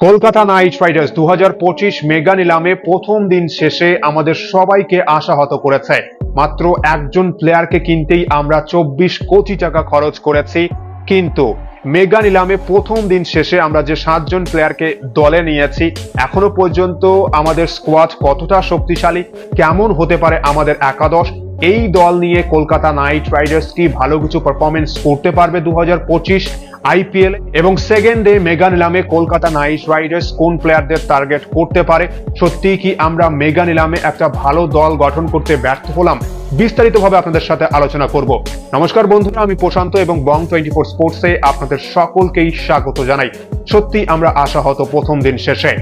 Kolkata Knight Riders 2025 mega নিলামে প্রথম দিন শেষে আমাদের সবাইকে আশাহত করেছে। মাত্র একজন প্লেয়ারকে কিনতেই আমরা 24 কোটি টাকা খরচ করেছি, কিন্তু মেগা নিলামে প্রথম দিন শেষে আমরা যে 7 জন প্লেয়ারকে দলে নিয়েছি, এখনো পর্যন্ত আমাদের স্কোয়াড কতটা শক্তিশালী, কেমন হতে পারে আমাদের একাদশ, এই দল নিয়ে কলকাতা নাইট রাইডার্স কি ভালো কিছু পারফরমেন্স করতে পারবে 2025 আইপিএল এবং সেকেন্ড ডে মেগা নিলামে কলকাতা নাইট রাইডার্স কোন প্লেয়ারদের টার্গেট করতে পারে, সত্যি কি আমরা মেগা নিলামে একটা ভালো দল গঠন করতে ব্যর্থ হলাম, বিস্তারিতভাবে আপনাদের সাথে আলোচনা করব। নমস্কার বন্ধুরা, আমি প্রশান্ত এবং বং 24 স্পোর্টসে আপনাদের সকলকেই স্বাগত জানাই। সত্যি আমরা আশাহত প্রথম দিন শেষে।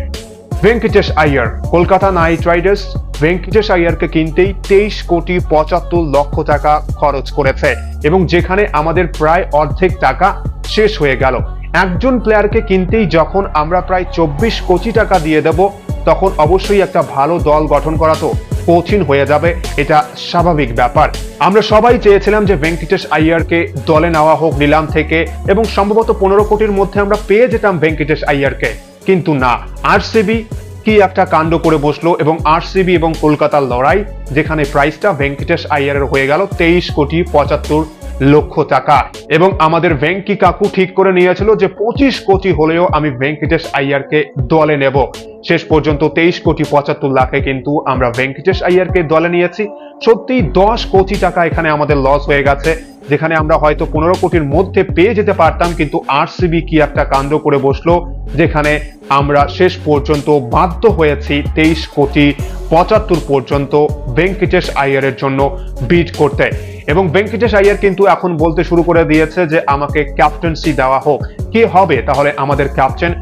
ভেঙ্কটেশ আইয়ার, কলকাতা নাইট রাইডার্স ভেঙ্কটেশ আইয়ারকে কিনতেই 23 কোটি 75 লক্ষ টাকা খরচ করেছে এবং যেখানে আমাদের প্রায় অর্ধেক টাকা শেষ হয়ে গেল। একজন প্লেয়ারকে কিনতেই যখন আমরা প্রায় 24 কোটি টাকা দিয়ে দেব, তখন অবশ্যই একটা ভালো দল গঠন করা তো কঠিন হয়ে যাবে, এটা স্বাভাবিক ব্যাপার। আমরা সবাই চেয়েছিলাম যে ভেঙ্কটেশ আইয়ারকে দলে নেওয়া হোক নিলাম থেকে এবং সম্ভবত 15 কোটির মধ্যে আমরা পেয়ে যেতাম ভেঙ্কটেশ আইয়ারকে, কিন্তু না, আরসিবি কি একটা কাণ্ড করে বসলো এবং আরসিবি এবং কলকাতার লড়াই, যেখানে প্রাইসটা ভেঙ্কটেশ আইয়ারের হয়ে গেল 23 কোটি 75 লক্ষ টাকা এবং আমাদের ভেঙ্কি কাকু ঠিক করে নিয়েছিল যে 25 কোটি হলেও আমি ভেঙ্কটেশ আইয়ারকে দলে নেব। শেষ পর্যন্ত 23 কোটি 75 লাখে কিন্তু আমরা ভেঙ্কটেশ আইয়ারকে দলে নিয়েছি। সত্যি 10 কোটি টাকা এখানে আমাদের লস হয়ে গেছে, যেখানে আমরা হয়তো 15 কোটির মধ্যে পেয়ে যেতে পারতাম, কিন্তু আরসিবি কি একটা কাণ্ড করে বসলো, যেখানে আমরা শেষ পর্যন্ত বাধ্য হয়েছি 23 কোটি 75 পর্যন্ত ভেঙ্কটেশ আইয়ারের জন্য বিড করতে। এবং ভেঙ্কটেশ আইয়ার কিন্তু এখন বলতে শুরু করে দিয়েছে যে আমাকে ক্যাপ্টেন্সি দেওয়া হোক। কে হবে তাহলে আমাদের ক্যাপ্টেন?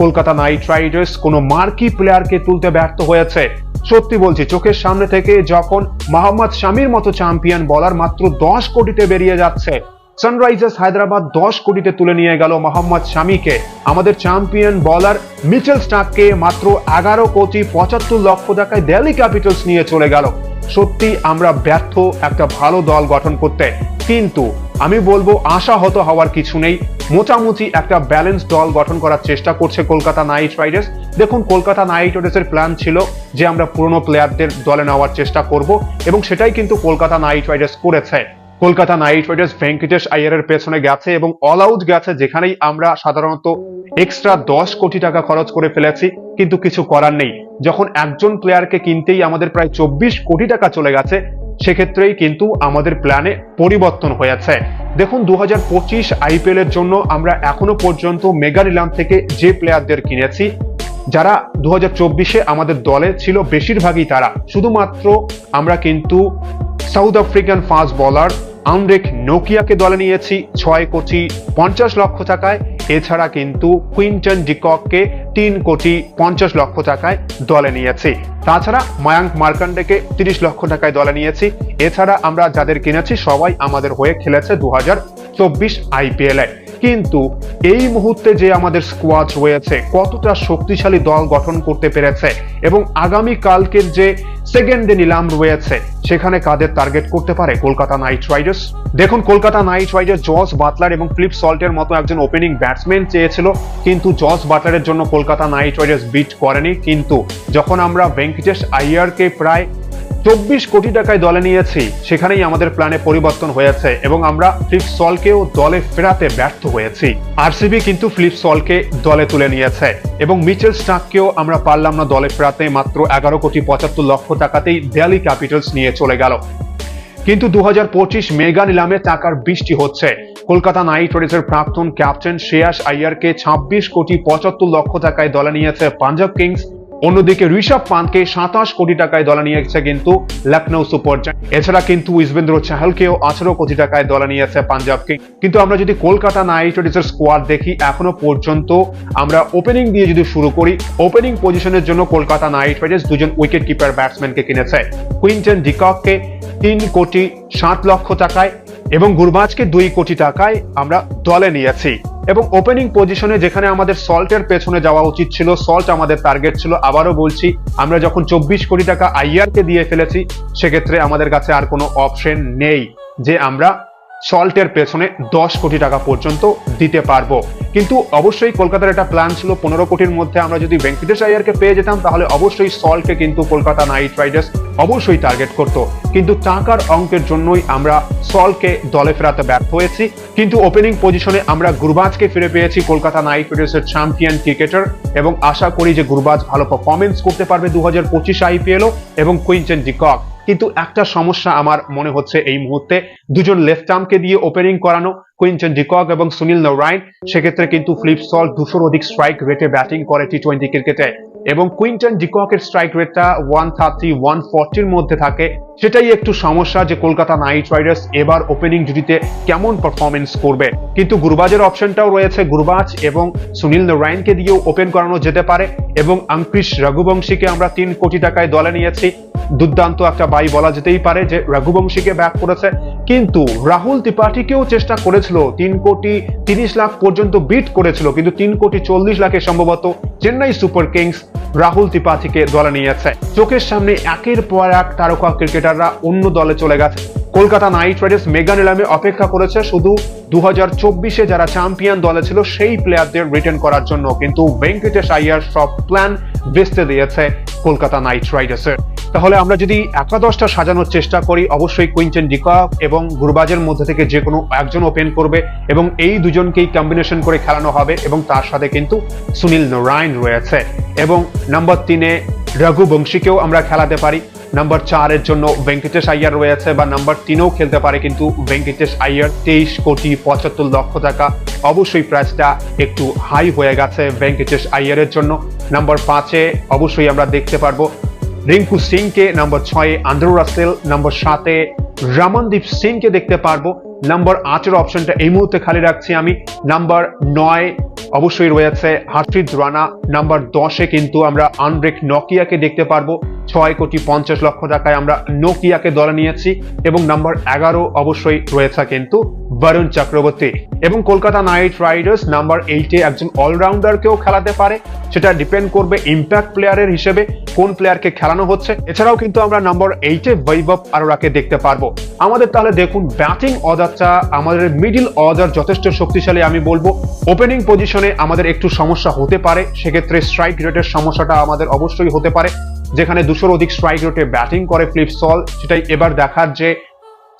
কলকাতা নাইট রাইডার্স কোনো মার্কি প্লেয়ারকে তুলতে ব্যর্থ হয়েছে। সত্যি বলছি, চোখের সামনে থেকে যখন মোহাম্মদ শামির মতো চ্যাম্পিয়ন বলার মাত্র 10 কোটিতে বেরিয়ে যাচ্ছে, সানরাইজার্স হায়দ্রাবাদ 10 কোটিতে তুলে নিয়ে গেল মোহাম্মদ শামিকে, আমাদের চ্যাম্পিয়ন বলার মিচেল স্টার্ককে মাত্র 11 কোটি 75 লক্ষ টাকায় দিল্লি ক্যাপিটালস নিয়ে চলে গেল। সত্যি আমরা ব্যর্থ একটা ভালো দল গঠন করতে, কিন্তু আমি বলবো আশাহত হওয়ার কিছু নেই। মোটামুটি একটা ব্যালেন্স দল গঠন করার চেষ্টা করছে কলকাতা নাইট রাইডার্স। দেখুন, কলকাতা নাইট রাইডার্সের প্ল্যান ছিল যে আমরা পুরনো প্লেয়ারদের দলে নেওয়ার চেষ্টা করব এবং সেটাই কিন্তু কলকাতা নাইট রাইডার্স করেছে। কলকাতা নাইট রাইডার্স ভেঙ্কটেশ আইয়ারের পেছনে গেছে এবং অল আউট গেছে, যেখানেই আমরা সাধারণত এক্সট্রা 10 কোটি টাকা খরচ করে ফেলেছি, কিন্তু কিছু করার নেই। যখন একজন প্লেয়ারকে কিনতেই আমাদের প্রায় 24 কোটি টাকা চলে গেছে, সেক্ষেত্রেই কিন্তু আমাদের প্ল্যানে পরিবর্তন হয়েছে। দেখুন, 2025 আইপিএল এর জন্য আমরা এখনো পর্যন্ত মেগা নিলাম থেকে যে প্লেয়ারদের কিনেছি, যারা 2024-এ আমাদের দলে ছিল, বেশিরভাগই তারা। শুধুমাত্র আমরা কিন্তু সাউথ আফ্রিকান ফাস্ট বোলার আন্দ্রেক নোকিয়াকে দলে নিয়েছি 6 কোটি 50 লক্ষ টাকায়। এছাড়া কিন্তু কুইন্টন ডিককে 3 কোটি 50 লক্ষ টাকায় দলে নিয়েছি। তাছাড়া মায়াঙ্ক মার্কান্ডেকে 30 লক্ষ টাকায় দলে নিয়েছি। এছাড়া আমরা যাদের কিনেছি সবাই আমাদের হয়ে খেলেছে 2024 আইপিএল এ। কিন্তু এই মুহূর্তে যে আমাদের স্কোয়াড রয়েছে, কতটা শক্তিশালী দল গঠন করতে পেরেছে এবং আগামী কালকের যে সেকেন্ড ডে নিলাম রয়েছে, সেখানে কাদের টার্গেট করতে পারে কলকাতা নাইট রাইডার্স? দেখুন, Kolkata Knight Riders Jos Buttler এবং ফিলিপ সল্টের মতো একজন ওপেনিং ব্যাটসম্যান চেয়েছিল, কিন্তু জস বাটলারের জন্য কলকাতা নাইট রাইডার্স বিট করেনি। কিন্তু যখন আমরা ভেঙ্কটেশ আইয়ারকে প্রায় 24 কোটি টাকায় দলে নিয়েছি, সেখানেই আমাদের প্ল্যানে পরিবর্তন হয়েছে এবং আমরা ফিলিপ সলকেও দলে ফেরাতে ব্যর্থ হয়েছি। আরসিবি কিন্তু ফিলিপ সলকে দলে তুলে নিয়েছে এবং মিচেল স্টার্ককেও আমরা পারলাম না দলে ফেরাতে, মাত্র 11 কোটি 75 লক্ষ টাকাতেই দিল্লি ক্যাপিটালস নিয়ে চলে গেল। কিন্তু 2025 মেগা নিলামে টাকার বৃষ্টি হচ্ছে। কলকাতা নাইট রাইডার্সের প্রাক্তন ক্যাপ্টেন শ্রেয়াস আইয়ারকে 26 কোটি 75 লক্ষ টাকায় দলে নিয়েছে পাঞ্জাব কিংস। অন্যদিকে ঋষভ পান্তকে 27 কোটি টাকায় দলে নিয়েছে কিন্তু লখনৌ সুপার জায়ান্টস। এছাড়া কিন্তু ইউজবেন্দ্র চাহালকেও 18 কোটি টাকায় দলে নিয়েছে পাঞ্জাব কিংস। কিন্তু আমরা যদি কলকাতা নাইট রাইডার্সের স্কোয়াড দেখি, এখনো পর্যন্ত আমরা ওপেনিং দিয়ে যদি শুরু করি, ওপেনিং পজিশনের জন্য কলকাতা নাইট রাইডার্স 2 জন উইকেট কিপার ব্যাটসম্যানকে কিনেছে। কুইন্টন ডিককে 3 কোটি 7 লক্ষ টাকায় এবং গুরবাজকে 2 কোটি টাকায় আমরা দলে নিয়েছি। এবং ওপেনিং পজিশনে যেখানে আমাদের সল্টের পেছনে যাওয়া উচিত ছিল, সল্ট আমাদের টার্গেট ছিল, আবারও বলছি, আমরা যখন 24 কোটি টাকা আইয়ারকে দিয়ে ফেলেছি, সেক্ষেত্রে আমাদের কাছে আর কোনো অপশন নেই যে আমরা সল্টের পেছনে 10 কোটি টাকা পর্যন্ত দিতে পারবো। কিন্তু অবশ্যই কলকাতার একটা প্ল্যান ছিল 15 কোটির মধ্যে আমরা যদি ভেঙ্কটেশ আইয়ারকে পেয়ে যেতাম তাহলে অবশ্যই সল্টকে কিন্তু কলকাতা নাইট রাইডার্স অবশ্যই টার্গেট করত। কিন্তু টাকার অঙ্কের জন্যই আমরা সল্টকে দলে ফেরাতে ব্যর্থ হয়েছি। কিন্তু ওপেনিং পজিশনে আমরা গুরবাজকে ফিরে পেয়েছি, কলকাতা নাইট রাইডার্সের চ্যাম্পিয়ন ক্রিকেটার, এবং আশা করি যে গুরবাজ ভালো পারফরমেন্স করতে পারবে 2025 আইপিএলও, এবং কুইন্টন ডি কক। কিন্তু একটা সমস্যা আমার মনে হচ্ছে এই মুহূর্তে, দুজন লেফট আর্মকে দিয়ে ওপেনিং করানো, কুইন্টন ডি কক এবং সুনীল নারায়ণ, সেক্ষেত্রে কিন্তু ফিলিপ সল্ট 200 অধিক স্ট্রাইক রেটে ব্যাটিং করে টি20 ক্রিকেটে, এবং কুইন্টন ডি ককের স্ট্রাইক রেটটা 130-140 মধ্যে থাকে। সেটাই একটু সমস্যা যে কলকাতা নাইট রাইডার্স এবার ওপেনিং জুটিতে কেমন পারফরমেন্স করবে। কিন্তু গুরবাজের অপশনটাও রয়েছে, গুরবাজ এবং সুনীল নারায়ণকে দিয়েও ওপেন করানো যেতে পারে, এবং অঙ্কুশ রঘুবংশীকে আমরা 3 কোটি টাকায় দলে নিয়েছি। দুর্দান্ত একটা বাই বলা যেতেই পারে যে রঘুবংশীকে ব্যাক করেছে। কিন্তু রাহুল ত্রিপাঠীকেও চেষ্টা করেছিল, 3 কোটি 30 লাখ পর্যন্ত বিট করেছিল, কিন্তু 3 কোটি 40 লাখে সম্ভবত চেন্নাই সুপার কিংস রাহুল ত্রিপাঠীকে দলে নিয়েছে। চোখের সামনে একের পর এক তারকা ক্রিকেটাররা অন্য দলে চলে গেছে। কলকাতা নাইট রাইডার্স মেগা নিলামে অপেক্ষা করেছে শুধু 2024-এ যারা চ্যাম্পিয়ন দলে ছিল সেই প্লেয়ারদের রিটার্ন করার জন্য, কিন্তু ভেঙ্কটেশ আইয়ার সব প্ল্যান ভেস্তে দিয়েছে কলকাতা নাইট রাইডার্সের। তাহলে আমরা যদি একাদশটা সাজানোর চেষ্টা করি, অবশ্যই কুইন্টন ডি কক এবং গুরবাজের মধ্যে থেকে যে কোনো একজন ওপেন করবে, এবং এই দুজনকেই কম্বিনেশন করে খেলানো হবে, এবং তার সাথে কিন্তু সুনীল নারায়ণ রয়েছে, এবং নাম্বার 3-এ রঘুবংশীকেও আমরা খেলাতে পারি। নাম্বার 4-এর জন্য ভেঙ্কটেশ আইয়ার রয়েছে, বা নাম্বার 3-এও খেলতে পারে, কিন্তু ভেঙ্কটেশ আইয়ার 23 কোটি 75 লক্ষ টাকা, অবশ্যই প্রাইসটা একটু হাই হয়ে গেছে ভেঙ্কটেশ আইয়ারের জন্য। নাম্বার 5-এ অবশ্যই আমরা দেখতে পারবো রিঙ্কু সিংকে, নাম্বার 6-এ আন্দ্রে রাসেল, নাম্বার 7-এ রমনদীপ সিংকে দেখতে পারবো। নাম্বার 8-এর অপশনটা এই মুহূর্তে খালি রাখছি আমি। নাম্বার 9 অবশ্যই রয়েছে হর্ষিত রানা। নাম্বার 10-এ কিন্তু আমরা আন্দ্রেক নকিয়াকে দেখতে পারবো, 6 কোটি 50 লক্ষ টাকায় আমরা নকিয়াকে দলে নিয়েছি, এবং নাম্বার 11 অবশ্যই রয়েছে কিন্তু বরুণ চক্রবর্তী। এবং কলকাতা নাইট রাইডার্স নাম্বার 8-এ একজন অলরাউন্ডারকেও খেলাতে পারে, সেটা ডিপেন্ড করবে ইম্প্যাক্ট প্লেয়ারের হিসেবে কোন প্লেয়ারকে খেলানো হচ্ছে। এছাড়াও কিন্তু আমরা নাম্বার 8-এ বৈভব আরোরাকে দেখতে পারবো। আমাদের তাহলে দেখুন ব্যাটিং অর্ডারটা, আমাদের মিডল অর্ডার যথেষ্ট শক্তিশালী আমি বলবো। ওপেনিং পজিশনে আমাদের একটু সমস্যা হতে পারে, সেক্ষেত্রে স্ট্রাইক রেটের সমস্যাটা আমাদের অবশ্যই হতে পারে, যেখানে 200 অধিক স্ট্রাইক রেটে ব্যাটিং করে ফিলিপ সল্ট। সেটাই এবার দেখার যে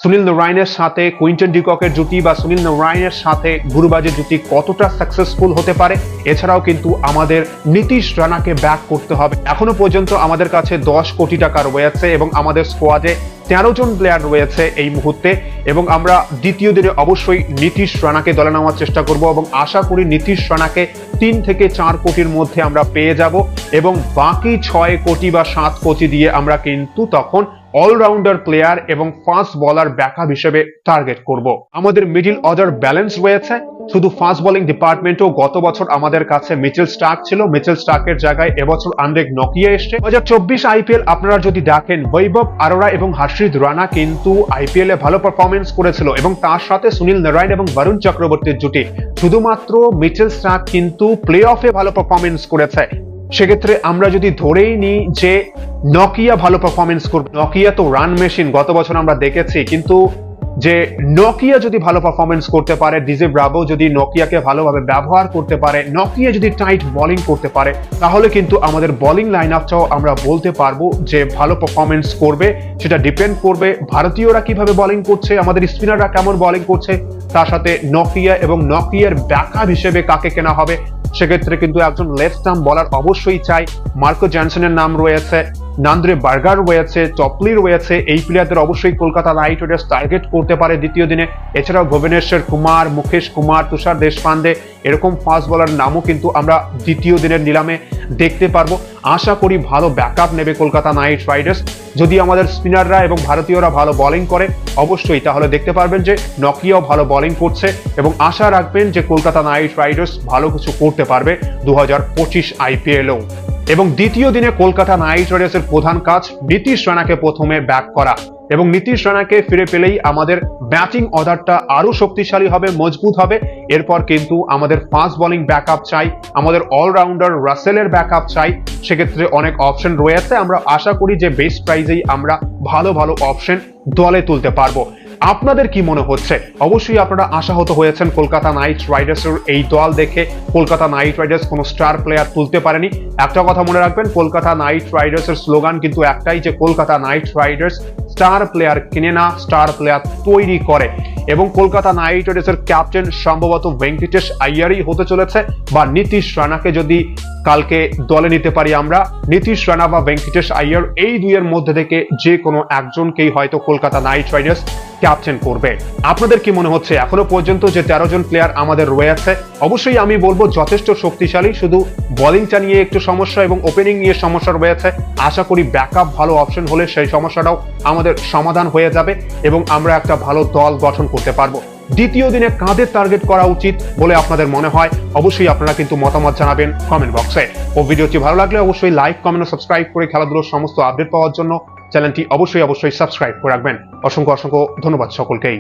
সুনীল নারায়ণের সাথে কুইন্টন ডি ককের জুটি বা সুনীল নারায়ণের সাথে গুরবাজের জুটি কতটা সাকসেসফুল হতে পারে। এছাড়াও কিন্তু আমাদের নীতিশ রানাকে ব্যাক করতে হবে। এখনো পর্যন্ত আমাদের কাছে 10 কোটি টাকা রয়েছে, এবং আমাদের স্কোয়াডে 13 জন প্লেয়ার রয়েছে এই মুহূর্তে, এবং আমরা দ্বিতীয় দিনে অবশ্যই নীতিশ রানাকে দলে নেওয়ার চেষ্টা করব, এবং আশা করি নীতিশ রানাকে 3 থেকে 4 কোটির মধ্যে আমরা পেয়ে যাব, এবং বাকি 6 কোটি বা 7 কোটি দিয়ে আমরা কিন্তু তখন অলরাউন্ডার প্লেয়ার এবং ফাস্ট বলার ব্যাকআপ হিসেবে টার্গেট করব। আমাদের মিডল অর্ডার ব্যালেন্স রয়েছে, শুধু ফাস্ট বোলিং ডিপার্টমেন্টও গত বছর আমাদের কাছে মিচেল স্টার্ক ছিল, মিচেল স্টার্কের জায়গায় এবছর আন্দ্রেক নকিয়া এসছে। 2024 আইপিএল আপনারা যদি দেখেন, বৈভব আরোরা এবং হর্ষিত রানা কিন্তু আইপিএল এ ভালো পারফরমেন্স করেছিল, এবং তার সাথে সুনীল নারায়ণ এবং বরুণ চক্রবর্তীর জুটি। শুধুমাত্র মিচেল স্টার্ক কিন্তু প্লে অফে ভালো পারফরমেন্স করেছে। সেক্ষেত্রে আমরা যদি ধরেই নিই যে নকিয়া ভালো পারফরমেন্স করবে, নকিয়া তো রান মেশিন গত বছর আমরা দেখেছি, কিন্তু যে নকিয়া যদি ভালো পারফরমেন্স করতে পারে, ডিজে ব্রাভো যদি নকিয়াকে ভালোভাবে ব্যবহার করতে পারে, নকিয়া যদি টাইট বোলিং করতে পারে, তাহলে কিন্তু আমাদের বোলিং লাইন আপটাও আমরা বলতে পারবো যে ভালো পারফরমেন্স করবে। সেটা ডিপেন্ড করবে ভারতীয়রা কিভাবে বোলিং করছে, আমাদের স্পিনাররা কেমন বোলিং করছে, তার সাথে নকিয়া এবং নকিয়ার ব্যাকআপ হিসেবে কাকে কেনা হবে। সেক্ষেত্রে কিন্তু একজন লেফট আর্ম বলার অবশ্যই চাই। মার্কো জনসনের নাম রয়েছে, নান্দ্রে বার্গার রয়েছে, টপলি রয়েছে, এই প্লেয়ারদের অবশ্যই কলকাতা নাইট রাইডার্স টার্গেট করতে পারে দ্বিতীয় দিনে। এছাড়াও ভুবনেশ্বর কুমার, মুকেশ কুমার, তুষার দেশপান্ডে, এরকম ফাস্ট বলার নামও কিন্তু আমরা দ্বিতীয় দিনের নিলামে দেখতে পারবো। আশা করি ভালো ব্যাকআপ নেবে কলকাতা নাইট রাইডার্স। যদি আমাদের স্পিনাররা এবং ভারতীয়রা ভালো বোলিং করে অবশ্যই, তাহলে দেখতে পারবেন যে নকিয়াও ভালো বোলিং করছে, এবং আশা রাখবেন যে কলকাতা নাইট রাইডার্স ভালো কিছু করতে পারবে 2025 আইপিএলও। এবং দ্বিতীয় দিনে কলকাতা নাইট রাইডার্সের প্রধান কাজ নীতিশ রানাকে প্রথমে ব্যাক করা, এবং নীতিশ রানাকে ফিরে পেলেই আমাদের ব্যাটিং অর্ডারটা আরো শক্তিশালী হবে, মজবুত হবে। এরপর কিন্তু আমাদের ফাস্ট বোলিং ব্যাকআপ চাই, আমাদের অলরাউন্ডার রাসেলের ব্যাকআপ চাই। সেক্ষেত্রে অনেক অপশন রয়েছে, আমরা আশা করি যে বেস্ট প্রাইজেই আমরা ভালো ভালো অপশন দলে তুলতে পারবো। আপনাদের কি মনে হচ্ছে? অবশ্যই আপনারা আশাহত হয়েছেন কলকাতা নাইট রাইডার্সের এই দল দেখে। কলকাতা নাইট রাইডার্স কোনো স্টার প্লেয়ার তুলতে পারেনি। একটা কথা মনে রাখবেন, কলকাতা নাইট রাইডার্সের স্লোগান কিন্তু একটাই, যে Kolkata Knight Riders star player কিনে না, স্টার প্লেয়ার তৈরি করে। এবং কলকাতা নাইট রাইডার্সের ক্যাপ্টেন সম্ভবত ভেঙ্কটেশ আইয়ারই হতে চলেছে, বা নীতিশ রানাকে যদি কালকে দলে নিতে পারি আমরা, নীতিশ রানা বা ভেঙ্কটেশ আইয়ার, এই দুইয়ের মধ্যে থেকে যে কোনো একজনকেই হয়তো কলকাতা নাইট রাইডার্স ক্যাপ্টেন করবে। আপনাদের কি মনে হচ্ছে? এখনো পর্যন্ত যে 13 জন প্লেয়ার আমাদের রয়েছে, অবশ্যই আমি বলবো যথেষ্ট শক্তিশালী, শুধু বোলিংটা নিয়ে একটু সমস্যা এবং ওপেনিং নিয়ে সমস্যা রয়েছে। আশা করি ব্যাকআপ ভালো অপশন হলে সেই সমস্যাটাও আমাদের সমাধান হয়ে যাবে এবং আমরা একটা ভালো দল গঠন করতে পারবো। দ্বিতীয় দিনে কাদের টার্গেট করা উচিত বলে আপনাদের মনে হয়? অবশ্যই আপনারা কিন্তু মতামত জানাবেন কমেন্ট বক্সে। ও ভিডিওটি ভালো লাগলে অবশ্যই লাইক, কমেন্ট ও সাবস্ক্রাইব করে খেলাধুলোর সমস্ত আপডেট পাওয়ার জন্য চ্যানেলটি অবশ্যই সাবস্ক্রাইব করে রাখবেন। অসংখ্য ধন্যবাদ সকলকেই।